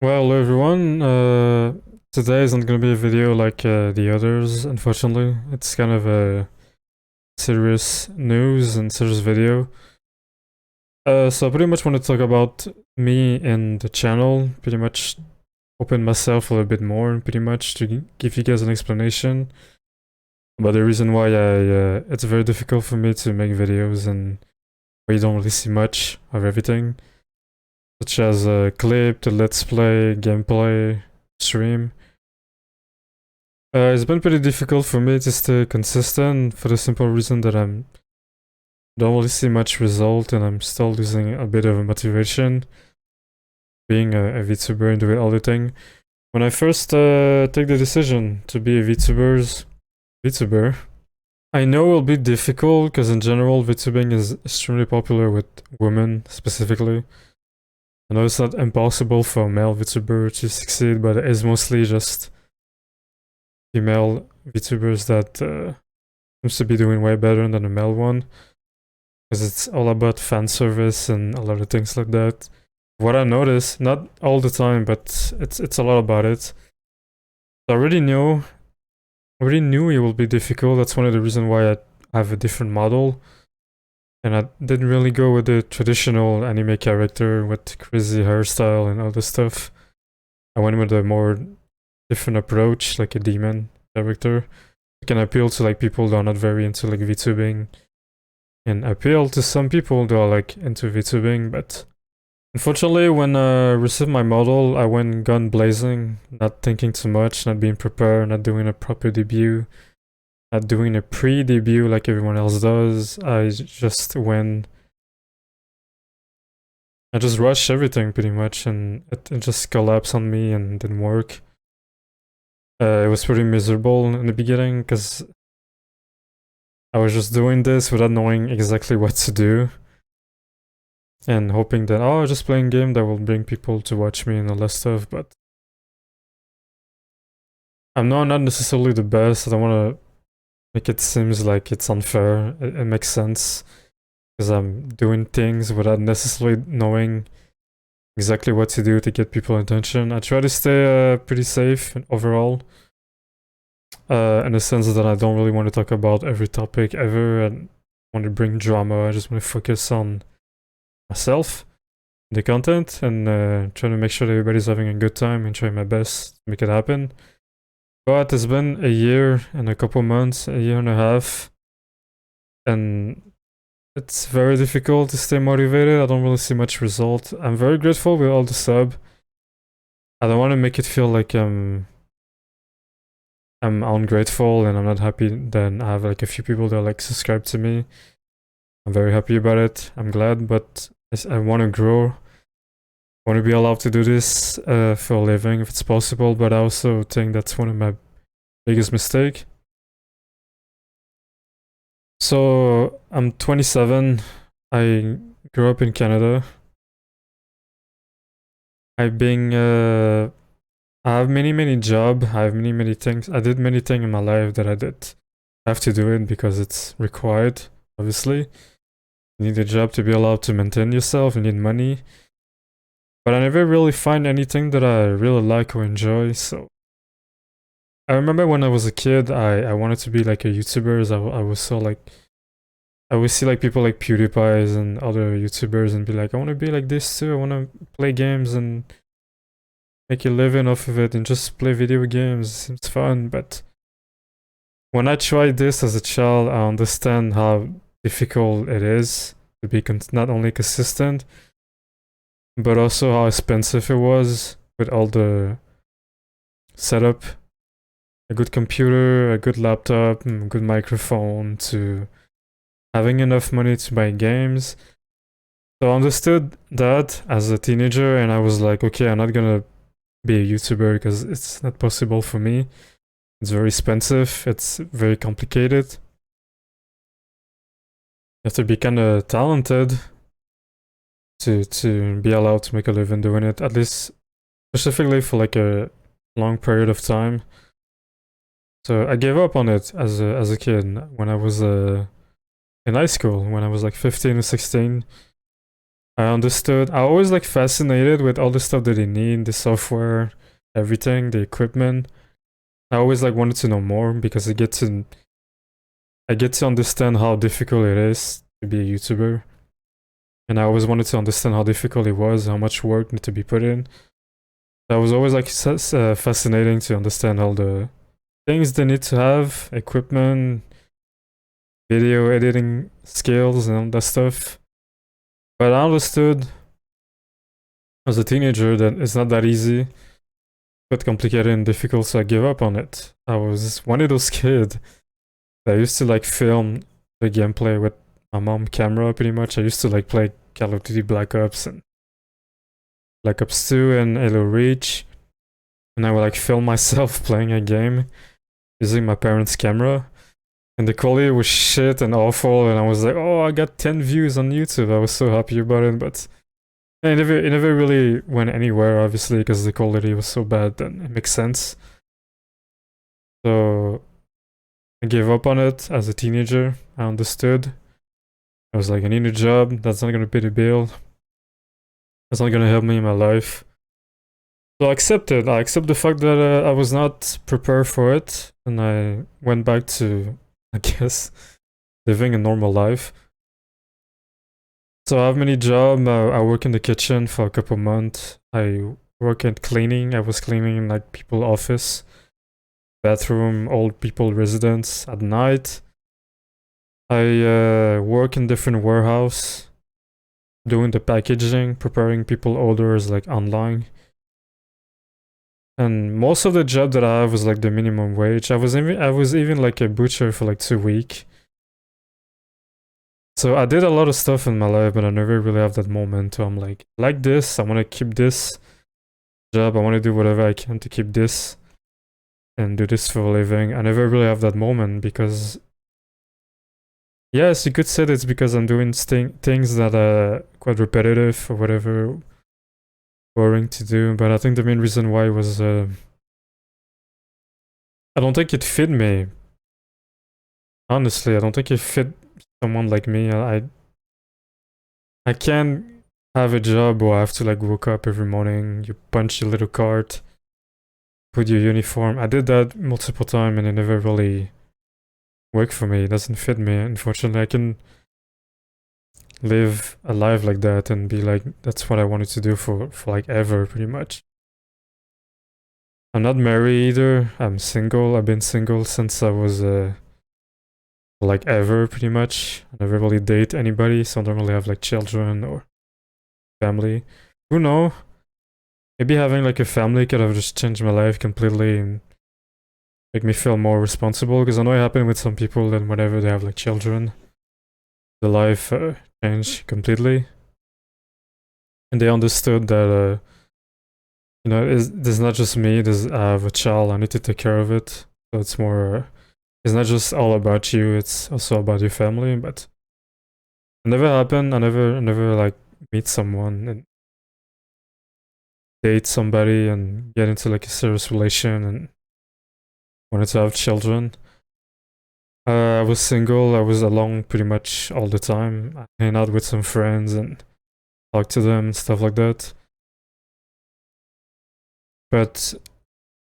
Well, hello everyone. Today isn't gonna be a video like the others, unfortunately. It's kind of a serious news and serious video. So I pretty much want to talk about me and the channel, pretty much open myself a little bit more, pretty much to give you guys an explanation about the reason why it's very difficult for me to make videos and where you don't really see much of everything, such as a clip, the let's play, gameplay, stream. It's been pretty difficult for me to stay consistent for the simple reason that don't really see much result and I'm still losing a bit of a motivation being a VTuber and doing all the thing. When I first take the decision to be a VTuber, I know it will be difficult because in general VTubing is extremely popular with women specifically. I know it's not impossible for a male VTuber to succeed, but it's mostly just female VTubers that seems to be doing way better than the male one, because it's all about fan service and a lot of things like that. What I noticed, not all the time, but it's a lot about it. I already knew it will be difficult. That's one of the reasons why I have a different model, and I didn't really go with the traditional anime character with crazy hairstyle and all this stuff. I went with a more different approach, like a demon character. It can appeal to like people that are not very into like VTubing, and appeal to some people that are like into VTubing. But unfortunately, when I received my model, I went gun blazing, not thinking too much, not being prepared, not doing a proper debut, not doing a pre-debut like everyone else does. I just rushed everything pretty much, and it just collapsed on me and didn't work. It was pretty miserable in the beginning because I was just doing this without knowing exactly what to do and hoping that, oh, just playing a game that will bring people to watch me and all that stuff. But I'm not necessarily the best. I don't want to make it seems like it's unfair. It makes sense because I'm doing things without necessarily knowing exactly what to do to get people attention. I try to stay pretty safe overall, in the sense that I don't really want to talk about every topic ever and want to bring drama. I just want to focus on myself, the content, and trying to make sure that everybody's having a good time and trying my best to make it happen. But it's been a year and a couple months, a year and a half, and it's very difficult to stay motivated. I don't really see much result. I'm very grateful with all the sub. I don't want to make it feel like I'm ungrateful and I'm not happy. Then I have like a few people that like subscribe to me. I'm very happy about it. I'm glad, but I want to grow. I want to be allowed to do this for a living if it's possible. But I also think that's one of my biggest mistake. So I'm 27. I grew up in Canada. I've been I have many jobs. I have many things. I did many things in my life that I did have to do it because it's required. Obviously, you need a job to be allowed to maintain yourself. You need money. But I never really find anything that I really like or enjoy. So I remember when I was a kid, I wanted to be like a YouTuber. I was so like, I would see like people like PewDiePie and other YouTubers and be like, I want to be like this too. I want to play games and make a living off of it and just play video games. It seems fun. But when I tried this as a child, I understand how difficult it is to be not only consistent, but also how expensive it was with all the setup. A good computer, a good laptop, a good microphone, to having enough money to buy games. So I understood that as a teenager, and I was like, okay, I'm not gonna be a YouTuber because it's not possible for me. It's very expensive, it's very complicated. You have to be kind of talented to be allowed to make a living doing it, at least specifically for like a long period of time. So I gave up on it as a kid when I was in high school, when I was like 15 or 16. I understood. I always like fascinated with all the stuff that they need, the software, everything, the equipment. I always like wanted to know more because I get to understand how difficult it is to be a YouTuber. And I always wanted to understand how difficult it was, how much work needed to be put in. That was always like fascinating to understand all the things they need to have, equipment, video editing skills, and all that stuff. But I understood as a teenager that it's not that easy, but complicated and difficult, so I gave up on it. I was one of those kids that used to like film the gameplay with my mom camera pretty much. I used to like play Call of Duty Black Ops and Black Ops 2 and Halo Reach. And I would like film myself playing a game using my parents' camera. And the quality was shit and awful, and I was like, oh, I got 10 views on YouTube. I was so happy about it, but it never really went anywhere, obviously, because the quality was so bad, then it makes sense. So I gave up on it as a teenager. I understood. I was like, I need a job. That's not gonna pay the bill. That's not gonna help me in my life. So I accepted. I accept the fact that I was not prepared for it, and I went back to, I guess, living a normal life. So I have many jobs. I work in the kitchen for a couple months. I work at cleaning. I was cleaning in like people's office, bathroom, old people residence at night. I work in different warehouse, doing the packaging, preparing people orders like online. And most of the job that I have was like the minimum wage. I was even like a butcher for like 2 weeks. So I did a lot of stuff in my life, but I never really have that moment where I'm like this, I want to keep this job, I want to do whatever I can to keep this and do this for a living. I never really have that moment because, yes, you could say it's because I'm doing things that are quite repetitive or whatever, boring to do, but I think the main reason why was I don't think it fit me. Honestly, I don't think it fit someone like me. I can't have a job where I have to like wake up every morning, you punch your little card, put your uniform. I did that multiple times and it never really worked for me. It doesn't fit me, unfortunately. I can live a life like that and be like, that's what I wanted to do for like ever, pretty much. I'm not married either. I'm single. I've been single since I was like ever, pretty much. I never really date anybody, so I don't really have like children or family. Who knows? Maybe having like a family could have just changed my life completely and make me feel more responsible, because I know it happened with some people that whenever they have like children, the life changed completely. And they understood that, you know, there's not just me, I have a child, I need to take care of it. So it's more, it's not just all about you, it's also about your family. But it never happened. I never like meet someone and date somebody and get into like a serious relation and wanted to have children. I was single. I was alone pretty much all the time. I hang out with some friends and talk to them and stuff like that. But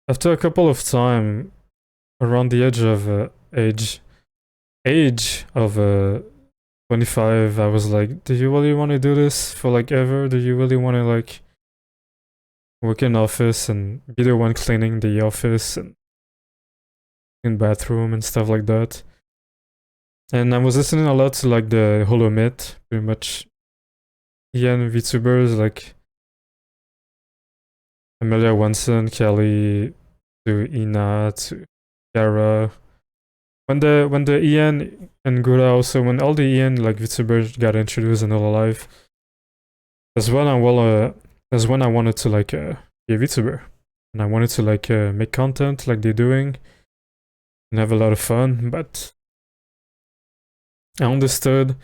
after a couple of time, around the age of 25, I was like, do you really want to do this for like ever? Do you really want to like work in office and be the one cleaning the office and in bathroom and stuff like that? And I was listening a lot to like the Hollow Myth, pretty much Ian VTubers like Amelia Wanson, Kelly, to Ina, to Kara. When the Ian and Gura also, when all the Ian like VTubers got introduced in real life, that's when I wanted to like be a VTuber, and I wanted to like make content like they're doing and have a lot of fun. But I understood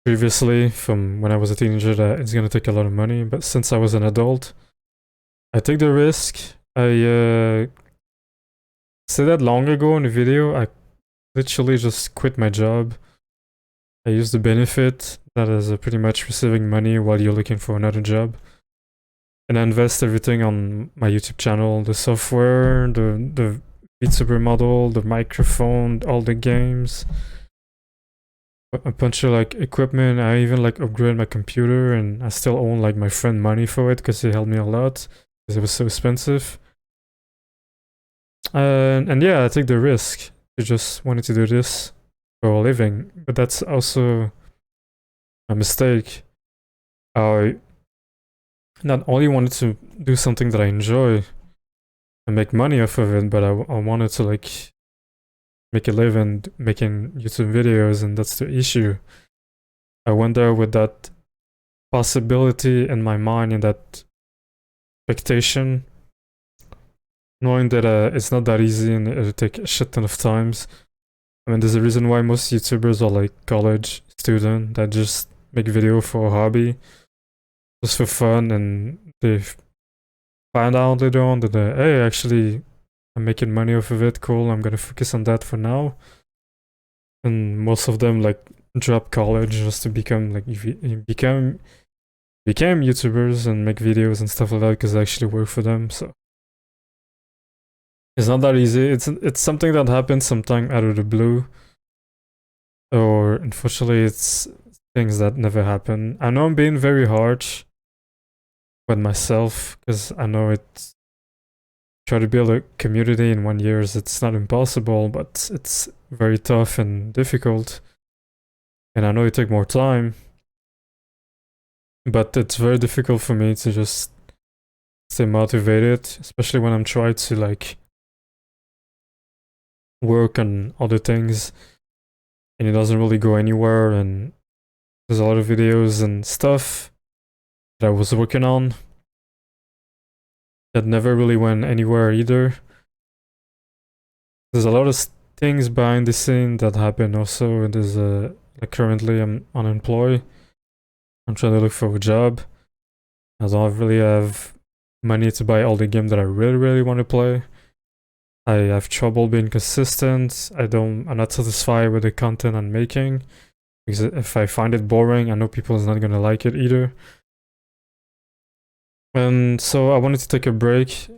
previously from when I was a teenager that it's gonna take a lot of money, but since I was an adult, I take the risk. I said that long ago in the video. I literally just quit my job. I used the benefit that is pretty much receiving money while you're looking for another job. And I invest everything on my YouTube channel, the software, the vtuber model, the microphone, all the games, a bunch of like equipment. I even like upgrade my computer, and I still own like my friend money for it because he helped me a lot because it was so expensive. And yeah, I take the risk. I just wanted to do this for a living, but that's also a mistake. I not only wanted to do something that I enjoy and make money off of it, but I wanted to like make a living making YouTube videos, and that's the issue. I went there with that possibility in my mind and that expectation, knowing that it's not that easy and it'll take a shit ton of times. I mean, there's a reason why most YouTubers are like college students that just make video for a hobby, just for fun, and they find out later on that hey, actually I'm making money off of it, cool, I'm gonna focus on that for now. And most of them like drop college just to become like became YouTubers and make videos and stuff like that because they actually work for them. So it's not that easy. It's something that happens sometime out of the blue, or unfortunately it's things that never happen. I know I'm being very harsh with myself because I know it's try to build a community in 1 year. It's not impossible, but it's very tough and difficult, and I know it takes more time, but it's very difficult for me to just stay motivated, especially when I'm trying to like work on other things and it doesn't really go anywhere. And there's a lot of videos and stuff that I was working on that never really went anywhere either. There's a lot of things behind the scene that happen also. There's like currently I'm unemployed. I'm trying to look for a job. I don't really have money to buy all the games that I really want to play. I have trouble being consistent. I'm not satisfied with the content I'm making because if I find it boring, I know people is not gonna like it either. And so I wanted to take a break,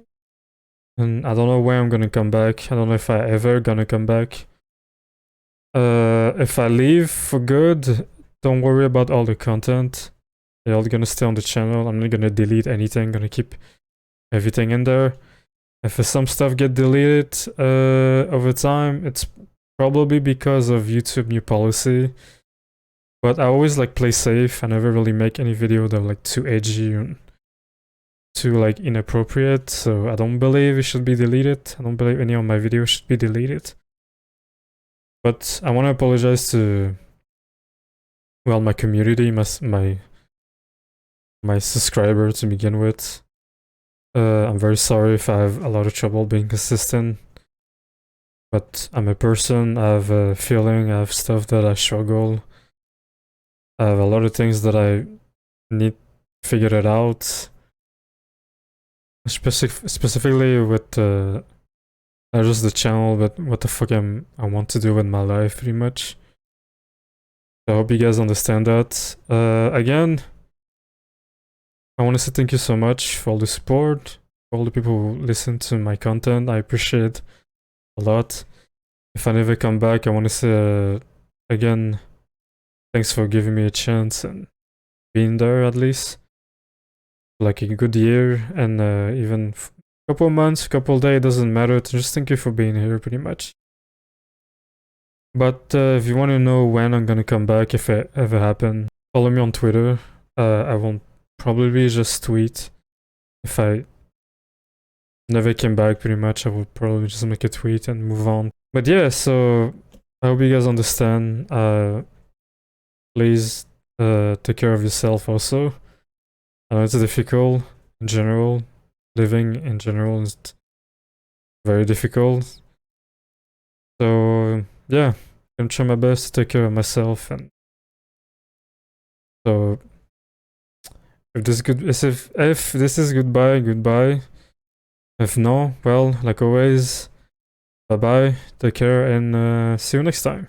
and I don't know when I'm gonna come back. I don't know if I ever gonna come back. If I leave for good, don't worry about all the content. They're all gonna stay on the channel. I'm not gonna delete anything, gonna keep everything in there. If some stuff get deleted over time, it's probably because of YouTube new policy. But I always like play safe. I never really make any video that are like too edgy and too like inappropriate, so I don't believe it should be deleted. I don't believe any of my videos should be deleted. But I want to apologize to, well, my community, my subscriber to begin with. I'm very sorry if I have a lot of trouble being consistent, but I'm a person, I have a feeling, I have stuff that I struggle. I have a lot of things that I need to figure it out. Specifically with not just the channel, but what the fuck I want to do with my life, pretty much. I hope you guys understand that. Again, I want to say thank you so much for all the support, for all the people who listen to my content. I appreciate a lot. If I never come back, I want to say again, thanks for giving me a chance and being there at least. Like a good year, and even a couple months, couple days, doesn't matter. Just thank you for being here, pretty much. But if you want to know when I'm gonna come back, if it ever happen, follow me on Twitter. I won't probably just tweet. If I never came back, pretty much, I will probably just make a tweet and move on. But yeah, so I hope you guys understand. Please take care of yourself also. I know it's difficult in general. Living in general is very difficult. So yeah, I'm gonna try my best to take care of myself. And so if this is goodbye, goodbye. If no, well, like always, bye bye. Take care and see you next time.